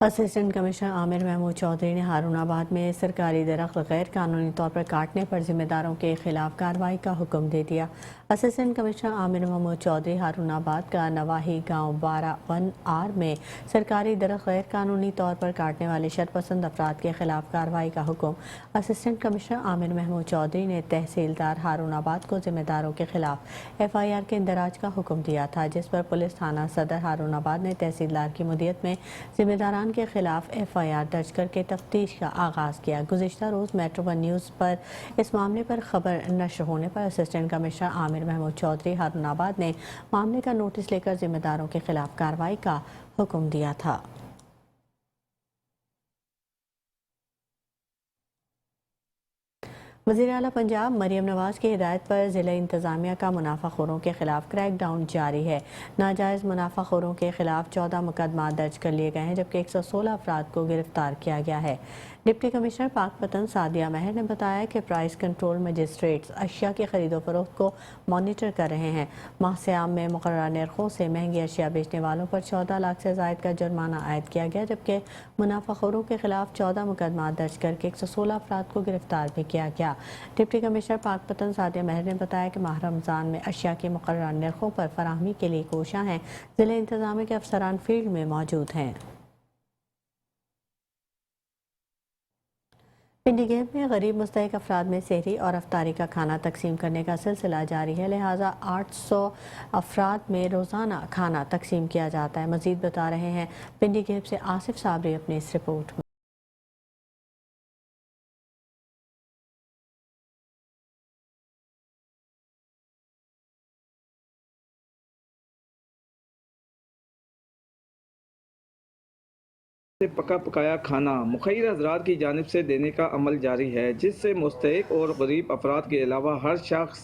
Assistant commissioner عامر محمود چودھری نے ہارون آباد میں سرکاری درخت غیر قانونی طور پر کاٹنے پر ذمہ داروں کے خلاف کارروائی کا حکم دے دیا۔ اسسٹنٹ کمشنر عامر محمود چودھری ہارون آباد کا نواحی گاؤں 12(1)R میں سرکاری درخت غیر قانونی طور پر کاٹنے والے شرپسند افراد کے خلاف کارروائی کا حکم اسسٹنٹ کمشنر عامر محمود چودھری نے تحصیلدار ہارون آباد کو ذمہ داروں کے خلاف FIR کے اندراج کا حکم دیا تھا، جس پر پولیس تھانہ صدر ہارون آباد نے تحصیلدار کی مدیریت میں ذمہ داران کے خلاف FIR درج کر کے تفتیش کا آغاز کیا۔ گزشتہ روز میٹرو ون نیوز پر اس معاملے پر خبر نشر ہونے پر اسسٹنٹ کمشنر عامر محمود چودھری ہارون آباد نے معاملے کا نوٹس لے کر ذمہ داروں کے خلاف کارروائی کا حکم دیا تھا۔ وزیر اعلیٰ پنجاب مریم نواز کی ہدایت پر ضلع انتظامیہ کا منافع خوروں کے خلاف کریک ڈاؤن جاری ہے۔ ناجائز منافع خوروں کے خلاف 14 مقدمات درج کر لیے گئے ہیں، جبکہ 116 افراد کو گرفتار کیا گیا ہے۔ ڈپٹی کمشنر پاک پتن سعدیہ مہر نے بتایا کہ پرائس کنٹرول مجسٹریٹس اشیاء کی خرید و فروخت کو مانیٹر کر رہے ہیں۔ ماہ سیام میں مقررہ نرخوں سے مہنگی اشیاء بیچنے والوں پر 14 لاکھ سے زائد کا جرمانہ عائد کیا گیا، جبکہ منافع خوروں کے خلاف 14 مقدمات درج کر کے 116 افراد کو گرفتار بھی کیا گیا۔ ڈپٹی کمشنر پاک پتن سعدیہ مہر نے بتایا کہ ماہ رمضان میں اشیاء کی مقررہ نرخوں پر فراہمی کے لیے کوشاں ہیں۔ ضلع انتظامیہ کے افسران فیلڈ میں موجود ہیں۔ پنڈی گیپ میں غریب مستحق افراد میں سحری اور افطاری کا کھانا تقسیم کرنے کا سلسلہ جاری ہے، لہٰذا 800 افراد میں روزانہ کھانا تقسیم کیا جاتا ہے۔ مزید بتا رہے ہیں پنڈی گیپ سے آصف صابری اپنی اس رپورٹ میں۔ پکا پکایا کھانا مخیر حضرات کی جانب سے دینے کا عمل جاری ہے، جس سے مستحق اور غریب افراد کے علاوہ ہر شخص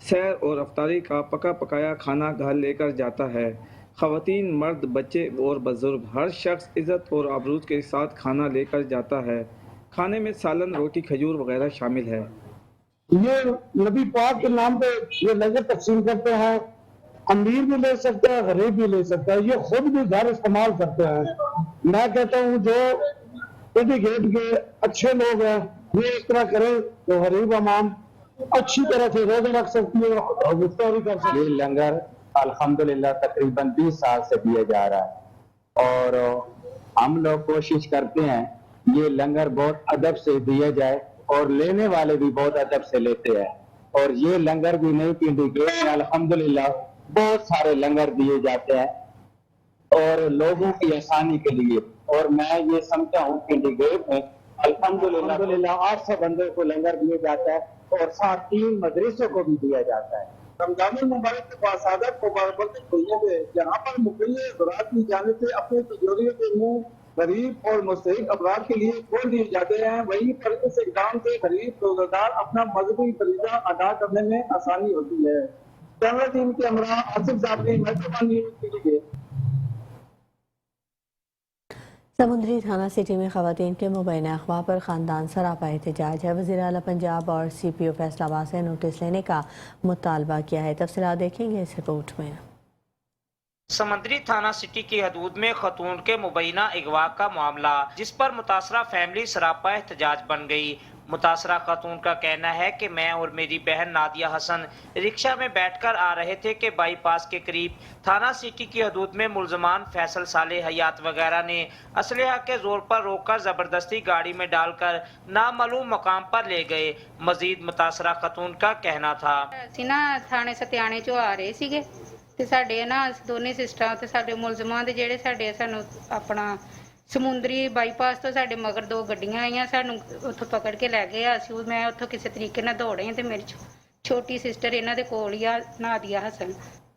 سحر اور افطاری کا پکا پکایا کھانا گھر لے کر جاتا ہے۔ خواتین، مرد، بچے اور بزرگ ہر شخص عزت اور آبرو کے ساتھ کھانا لے کر جاتا ہے۔ کھانے میں سالن، روٹی، کھجور وغیرہ شامل ہے۔ یہ نبی پاک کے نام پہ یہ لنگر تقسیم کرتے ہیں، امیر بھی لے سکتا ہے، غریب بھی لے سکتا ہے، یہ خود بھی گھر استعمال کرتے ہیں۔ میں کہتا ہوں جو پنڈی گیٹ کے اچھے لوگ ہیں یہ اس طرح کریں تو غریب عوام اچھی طرح سے روزے رکھ سکتی ہے اور افطاری کر سکتی ہے۔ یہ لنگر الحمدللہ تقریباً 20 سال سے دیا جا رہا ہے اور ہم لوگ کوشش کرتے ہیں یہ لنگر بہت ادب سے دیا جائے اور لینے والے بھی بہت ادب سے لیتے ہیں، اور یہ لنگر بھی نہیں پنڈی گیٹ میں الحمدللہ بہت سارے لنگر دیے جاتے ہیں اور لوگوں کی آسانی کے لیے، اور میں یہ سمجھتا ہوں کہ پنڈی گیٹ میں الحمدللہ 800 بندوں کو لنگر دیا جاتا ہے اور ساتھ 3 مدرسوں کو بھی دیا جاتا ہے۔ رمضان المبارک کے باصادت مبارکباد ہوئے ہوئے یہاں پر مقیم حضرات کی جانب سے اپنے تجوریوں کے منہ غریب اور مستحق افراد کے لیے کھول دیے جاتے ہیں، وہیں پر اس اقدام سے غریب روزہ دار اپنا مذہبی فریضہ ادا کرنے میں آسانی ہوتی ہے۔ کیمرہ ٹیم کے ہمراہ Asif Sabri, metro one news Pindi gate. Samundri تھانہ سٹی میں خواتین کے مبینہ اغوا پر خاندان سراپا احتجاج ہے۔ وزیر اعلیٰ پنجاب اور CPO فیصل آباد سے نوٹس لینے کا مطالبہ کیا ہے۔ تفصیلات دیکھیں گے اس رپورٹ میں۔ سمندری تھانہ سٹی کی حدود میں خاتون کے مبینہ اغوا کا معاملہ، جس پر متاثرہ فیملی سراپا احتجاج بن گئی۔ متاثرہ خاتون کا کہنا ہے کہ میں اور میری بہن نادیہ حسن رکشہ میں بیٹھ کر آ رہے تھے کہ بائی پاس کے قریب تھانہ سٹی کی حدود میں ملزمان فیصل، صالح، حیات وغیرہ نے اسلحہ کے زور پر روک کر زبردستی گاڑی میں ڈال کر نامعلوم مقام پر لے گئے۔ مزید متاثرہ خاتون کا کہنا تھا تھانے ستیانے چوں آ رہے سیگے ਤੇ ਸਾਡੇ ਨਾ ਦੋਨੇ ਸਿਸਟਰਾਂ ਤੇ ਸਾਡੇ ਮੁਲਜ਼ਮਾਂ ਦੇ ਜਿਹੜੇ ਸਾਡੇ ਸਾਨੂੰ ਆਪਣਾ ਸਮੁੰਦਰੀ ਬਾਈਪਾਸ ਤੋਂ ਸਾਡੇ ਮਗਰ 2 ਗੱਡੀਆਂ ਆਈਆਂ, ਸਾਨੂੰ ਉੱਥੋਂ ਪਕੜ ਕੇ ਲੈ ਗਏ। ਅਸੀਂ ਮੈਂ ਉੱਥੋਂ ਕਿਸੇ ਤਰੀਕੇ ਨਾਲ ਦੌੜੇ ਤੇ ਮੇਰੀ ਛੋਟੀ ਸਿਸਟਰ ਇਹਨਾਂ ਦੇ ਕੋਲ ਹੀ ਆ, ਨਾਦੀਆ ਹਸਨ।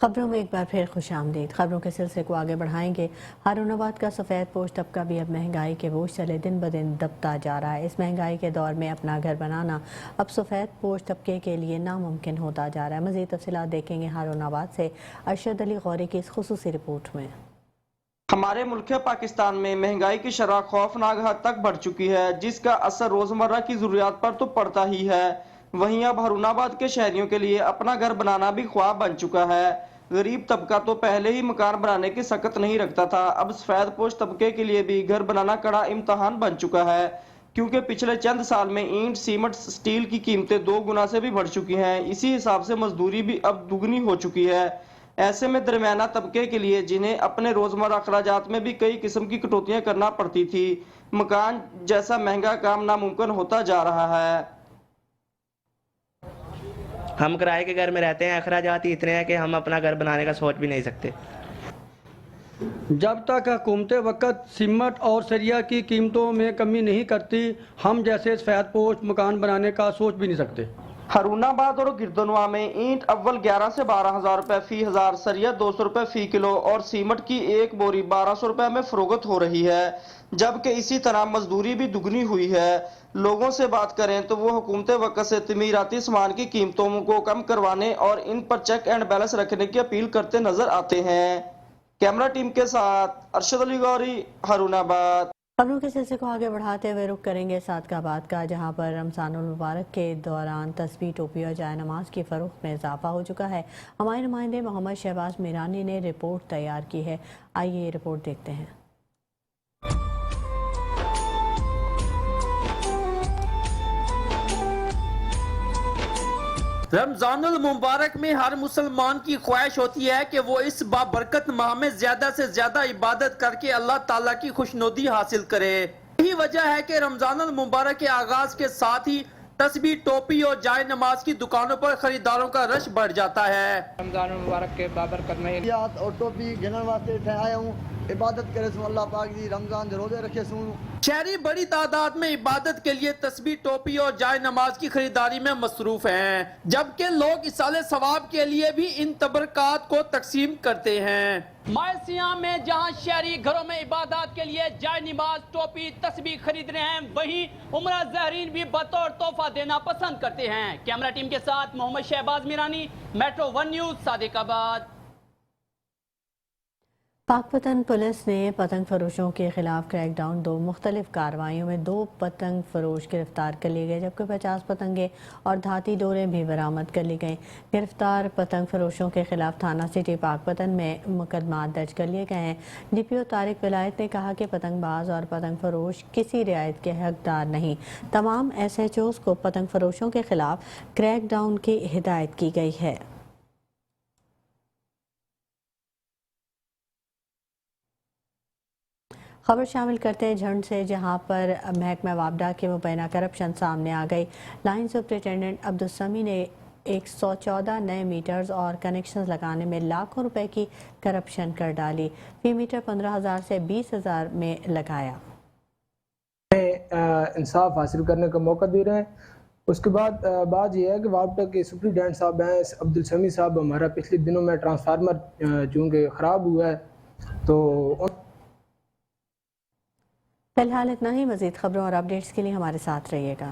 خبروں میں ایک بار پھر خوش آمدید۔ خبروں کے سلسلے کو آگے بڑھائیں گے۔ ہارون آباد کا سفید پوش طبقہ بھی اب مہنگائی کے بوجھ تلے دن بدن دبتا جا رہا ہے۔ اس مہنگائی کے دور میں اپنا گھر بنانا اب سفید پوش طبقے کے لیے ناممکن ہوتا جا رہا ہے۔ مزید تفصیلات دیکھیں گے ہارون آباد سے ارشد علی غوری کی اس خصوصی رپورٹ میں۔ ہمارے ملک پاکستان میں مہنگائی کی شرح خوفناک حد تک بڑھ چکی ہے، جس کا اثر روزمرہ کی ضروریات پر تو پڑتا ہی ہے، وہیں اب ہارون آباد کے شہریوں کے لیے اپنا گھر بنانا بھی خواب بن چکا ہے۔ غریب طبقہ تو پہلے ہی مکان بنانے کی سکت نہیں رکھتا تھا، اب سفید پوش طبقے کے لیے بھی گھر بنانا کڑا امتحان بن چکا ہے، کیونکہ پچھلے چند سال میں اینٹ، سیمنٹ، سٹیل کی قیمتیں 2 گنا سے بھی بڑھ چکی ہیں، اسی حساب سے مزدوری بھی اب دگنی ہو چکی ہے۔ ایسے میں درمیانہ طبقے کے لیے، جنہیں اپنے روزمرہ اخراجات میں بھی کئی قسم کی کٹوتیاں کرنا پڑتی تھی، مکان جیسا مہنگا کام ناممکن ہوتا جا رہا ہے۔ ہم کرائے کے گھر میں رہتے ہیں، اخراجات ہی اتنے ہیں کہ ہم اپنا گھر بنانے کا سوچ بھی نہیں سکتے۔ جب تک حکومت وقت سیمنٹ اور سریا کی قیمتوں میں کمی نہیں کرتی، ہم جیسے سفید پوش مکان بنانے کا سوچ بھی نہیں سکتے۔ ہارون آباد اور گردنوا میں اینٹ اول 11 سے 12 ہزار روپے فی ہزار، سریا 200 روپے فی کلو اور سیمنٹ کی ایک بوری 1200 روپے میں فروخت ہو رہی ہے، جبکہ اسی طرح مزدوری بھی دگنی ہوئی ہے۔ لوگوں سے بات کریں تو وہ حکومت وقت سے تعمیراتی سامان کی قیمتوں کو کم کروانے اور ان پر چیک اینڈ بیلنس رکھنے کی اپیل کرتے نظر آتے ہیں۔ کیمرہ ٹیم کے ساتھ ارشد علی گوری، ہارون آباد۔ خبروں کے سلسلے کو آگے بڑھاتے ہوئے رخ کریں گے صادقآباد کا، جہاں پر رمضان المبارک کے دوران تسبیح، ٹوپی اور جائے نماز کی فروخت میں اضافہ ہو چکا ہے۔ ہمارے نمائندے محمد شہباز میرانی نے رپورٹ تیار کی ہے، آئیے یہ رپورٹ دیکھتے ہیں۔ رمضان المبارک میں ہر مسلمان کی خواہش ہوتی ہے کہ وہ اس بابرکت ماہ میں زیادہ سے زیادہ عبادت کر کے اللہ تعالیٰ کی خوشنودی حاصل کرے۔ یہی وجہ ہے کہ رمضان المبارک کے آغاز کے ساتھ ہی تسبیح، ٹوپی اور جائے نماز کی دکانوں پر خریداروں کا رش بڑھ جاتا ہے۔ رمضان المبارک کے بابرکت میں اور ٹوپی گھنن واسطے آیا ہوں، عبادت کرے سوں اللہ پاک دی، رمضان دے روزے رکھے سوں۔ شہری بڑی تعداد میں عبادت کے لیے تسبیح، ٹوپی اور جائے نماز کی خریداری میں مصروف ہیں، جبکہ لوگ ایصال ثواب کے لیے بھی ان تبرکات کو تقسیم کرتے ہیں۔ ماہ سیام میں جہاں شہری گھروں میں عبادات کے لیے جائے نماز، ٹوپی، تسبیح خرید رہے ہیں، وہیں عمرہ زائرین بھی بطور تحفہ دینا پسند کرتے ہیں۔ کیمرہ ٹیم کے ساتھ محمد شہباز میرانی، میٹرو 1 نیوز، صادق آباد۔ پاک پتن پولیس نے پتنگ فروشوں کے خلاف کریک ڈاؤن، 2 مختلف کارروائیوں میں 2 پتنگ فروش گرفتار کر لیے گئے، جبکہ 50 پتنگیں اور دھاتی ڈوریں بھی برآمد کر لی گئیں۔ گرفتار پتنگ فروشوں کے خلاف تھانہ سٹی پاک پتن میں مقدمات درج کر لیے گئے ہیں۔ ڈی پی او طارق ولایت نے کہا کہ پتنگ باز اور پتنگ فروش کسی رعایت کے حقدار نہیں، تمام ایس ایچ اوز کو پتنگ فروشوں کے خلاف کریک ڈاؤن کی ہدایت کی گئی ہے۔ خبر شامل کرتے ہیں جھنڈ سے، جہاں پر محکمہ وابڈا کے مبینہ کرپشن سامنے آ گئی۔ لائن سپرنٹینڈنٹ عبدالسمی نے 114 نئے میٹرز اور کنیکشنز لگانے میں لاکھوں روپے کی کرپشن کر ڈالی، فی میٹر 15,000 سے 20,000 میں لگایا۔ انصاف حاصل کرنے کا موقع دے رہے ہیں۔ اس کے بعد بات یہ ہے کہ وابڈا کے سپرنٹینڈنٹ صاحب ہیں عبدالسمی صاحب، ہمارا پچھلے دنوں میں ٹرانسفارمر چونکہ خراب ہوا ہے تو فی الحال اتنا ہی۔ مزید خبروں اور اپڈیٹس کے لیے ہمارے ساتھ رہیے گا۔